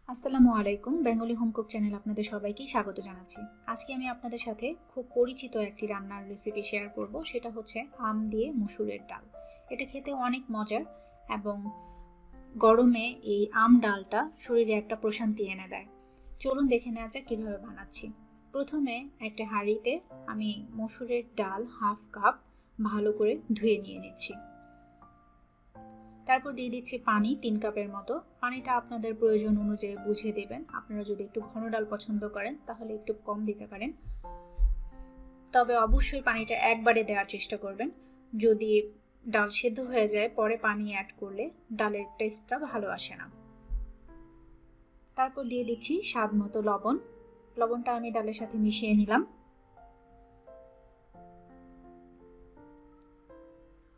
আসসালামু আলাইকুম। Bengali home cook channel আপনাদের সবাইকে স্বাগত জানাচ্ছি। আজকে আমি আপনাদের সাথে খুব পরিচিত একটি রান্নার রেসিপি শেয়ার করব, সেটা হচ্ছে আম দিয়ে মসুরের ডাল। এটা খেতে অনেক মজার এবং গরমে এই আম ডালটা শরীরে একটা প্রশান্তি এনে দেয়। চলুন দেখে নেওয়া যাক কীভাবে বানাচ্ছি। প্রথমে একটা হাঁড়িতে আমি মসুরের ডাল হাফ কাপ ভালো করে ধুয়ে নিয়ে নিচ্ছি। তারপর দিয়ে দিচ্ছি পানি 3 কাপের মতো। পানিটা আপনাদের প্রয়োজন অনুযায়ী বুঝে দেবেন। আপনারা যদি একটু ঘন ডাল পছন্দ করেন তাহলে একটু কম দিতে পারেন, তবে অবশ্যই পানিটা একবারে দেওয়ার চেষ্টা করবেন। যদি ডাল সেদ্ধ হয়ে যায় পরে পানি অ্যাড করলে ডালের টেস্টটা ভালো আসে না। তারপর দিয়ে দিচ্ছি স্বাদ মতো লবণ। লবণটা আমি ডালের সাথে মিশিয়ে নিলাম।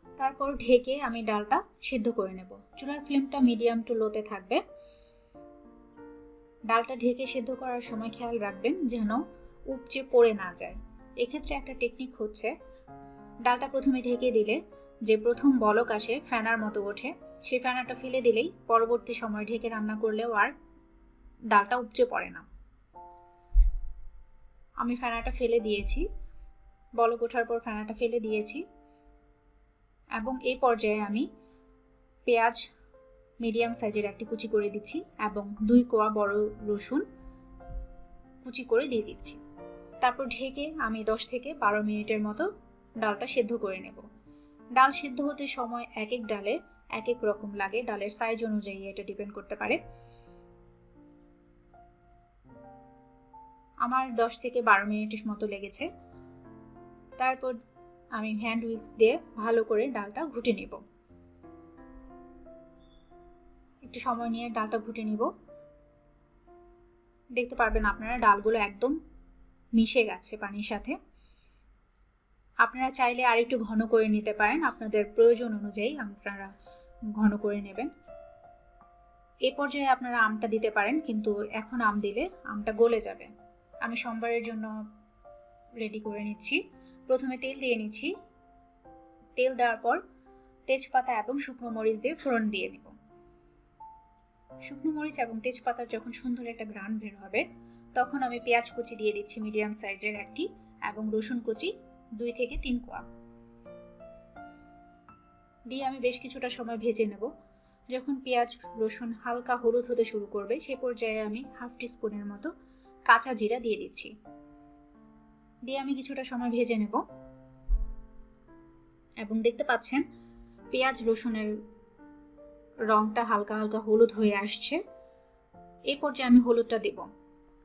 তারপর ঢেকে আমি ডালটা সিদ্ধ করে নেব। চুলার ফ্লেমটা মিডিয়াম টু লোতে থাকবে। ডালটা ঢেকে সিদ্ধ করার সময় খেয়াল রাখবেন যেন উপচে পড়ে না যায়। এক্ষেত্রে একটা টেকনিক হচ্ছে, ডালটা প্রথমে ঢেকে দিলে যে প্রথম বলক আসে ফেনার মতো ওঠে, সেই ফেনাটা ফেলে দিলেই পরবর্তী সময় ঢেকে রান্না করলেও আর ডালটা উপচে পড়ে না। আমি ফেনাটা ফেলে দিয়েছি, বলক ওঠার পর ফেনাটা ফেলে দিয়েছি এবং এই পর্যায়ে আমি পেঁয়াজ মিডিয়াম সাইজের একটি কুচি করে দিচ্ছি এবং 2 কোয়া বড় রসুন কুচি করে দিয়ে দিচ্ছি। তারপর ঢেকে আমি 10 থেকে 12 মিনিটের মতো ডালটা সেদ্ধ করে নেব। ডাল সেদ্ধ হতে সময় এক এক ডালে এক এক রকম লাগে, ডালের সাইজ অনুযায়ী এটা ডিপেন্ড করতে পারে। আমার 10 থেকে 12 মিনিটের মতো লেগেছে। তারপর আমি হ্যান্ড উইক্স দিয়ে ভালো করে ডালটা ঘুটে নেব। একটু সময় নিয়ে ডালটা ঘুটে নিব। দেখতে পারবেন আপনারা ডালগুলো একদম মিশে গেছে পানির সাথে। আপনারা চাইলে আর একটু ঘন করে নিতে পারেন, আপনাদের প্রয়োজন অনুযায়ী আপনারা ঘন করে নেবেন। এই পর্যায়ে আপনারা আমটা দিতে পারেন, কিন্তু এখন আম দিলে আমটা গলে যাবে। আমি সোমবারের জন্য রেডি করে নিচ্ছি। প্রথমে তেল দিয়ে নিচ্ছি। তেল দেওয়ার পর তেজপাতা এবং শুকনো মরিচ দিয়ে ফোড়ন দিয়ে নিব। শুকনো মরিচ এবং তেজপাতার যখন সুন্দর একটা ঘ্রাণ বের হবে তখন আমি পেঁয়াজ কুচি দিয়ে দিচ্ছি মিডিয়াম সাইজের একটি এবং রসুন কুচি 2 থেকে 3 কোয়া দিয়ে আমি বেশ কিছুটা সময় ভেজে নেব। যখন পেঁয়াজ রসুন হালকা হলুদ হতে শুরু করবে সে পর্যায়ে আমি হাফ টিস্পুনের মতো কাঁচা জিরা দিয়ে দিচ্ছি। দিয়ে আমি কিছুটা সময় ভেজে নেব এবং দেখতে পাচ্ছেন পেঁয়াজ রসুনের রংটা হালকা হালকা হলুদ হয়ে আসছে। এই পর্যায়ে আমি হলুদটা দেব।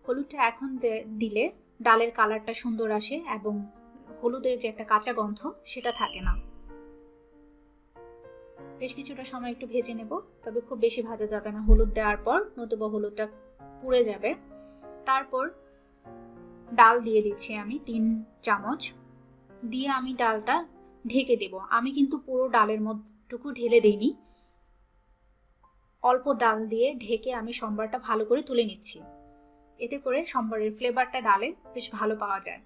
হলুদটা এখন দিলে ডালের কালারটা সুন্দর আসে এবং হলুদের যে একটা কাঁচা গন্ধ সেটা থাকে না। বেশ কিছুটা সময় একটু ভেজে নেব, তবে খুব বেশি ভাজা যাবে না হলুদ দেওয়ার পর, নতুবা হলুদটা পুড়ে যাবে। তারপর ডাল দিয়ে দিচ্ছি আমি 3 চামচ, দিয়ে আমি ডালটা ঢেকে দেব। আমি কিন্তু পুরো ডালের মধ্যটুকু ঢেলে দিইনি, অল্প ডাল দিয়ে ঢেকে আমি সম্বারটা ভালো করে তুলে নিচ্ছি। এতে করে সম্বারের ফ্লেভারটা ডালে বেশ ভালো পাওয়া যায়।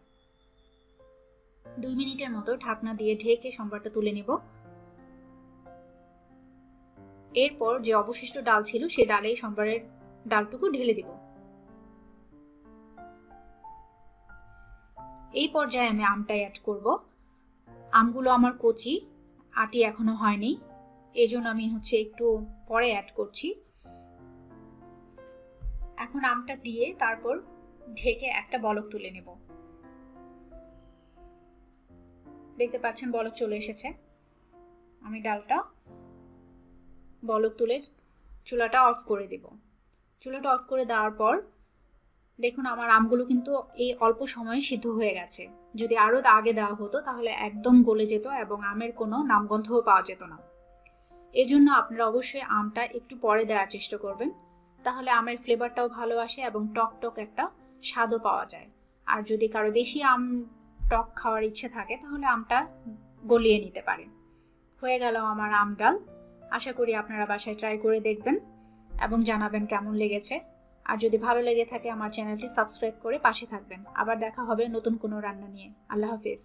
2 মিনিটের মতো ঢাকনা দিয়ে ঢেকে সম্বারটা তুলে নেব। এরপর যে অবশিষ্ট ডাল ছিল সেই ডালেই সম্বারের ডালটুকু ঢেলে দেব। এই পর্যায়ে আমি আমটা অ্যাড করব। আমগুলো আমার কচি, আটি এখনো হয়নি, এজন্য আমি একটু পরে অ্যাড করছি। এখন আমটা দিয়ে তারপর ঢেকে একটা বলক তুলে নেব। দেখতে পাচ্ছেন বলক চলে এসেছে। আমি ডালটা বলক তুলে চুলাটা অফ করে দেব। চুলাটা অফ করে দেওয়ার পর দেখুন আমার আমগুলো কিন্তু এই অল্প সময়ে সিদ্ধ হয়ে গেছে। যদি আরো আগে দেওয়া হতো তাহলে একদম গলে যেত এবং আমের কোনো নামগন্ধও পাওয়া যেত না। এজন্য আপনারা অবশ্যই আমটা একটু পরে দেওয়ার চেষ্টা করবেন, তাহলে আমের ফ্লেভারটাও ভালো আসে এবং টক টক একটা স্বাদও পাওয়া যায়। আর যদি কারো বেশি আম টক খাওয়ার ইচ্ছে থাকে তাহলে আমটা গলিয়ে নিতে পারেন। হয়ে গেল আমার আম ডাল। আশা করি আপনারা বাসায় ট্রাই করে দেখবেন এবং জানাবেন কেমন লেগেছে। আর যদি ভালো লেগে থাকে আমার চ্যানেলটি সাবস্ক্রাইব করে পাশে থাকবেন। আবার দেখা হবে নতুন কোনো রান্না নিয়ে। আল্লাহ হাফেজ।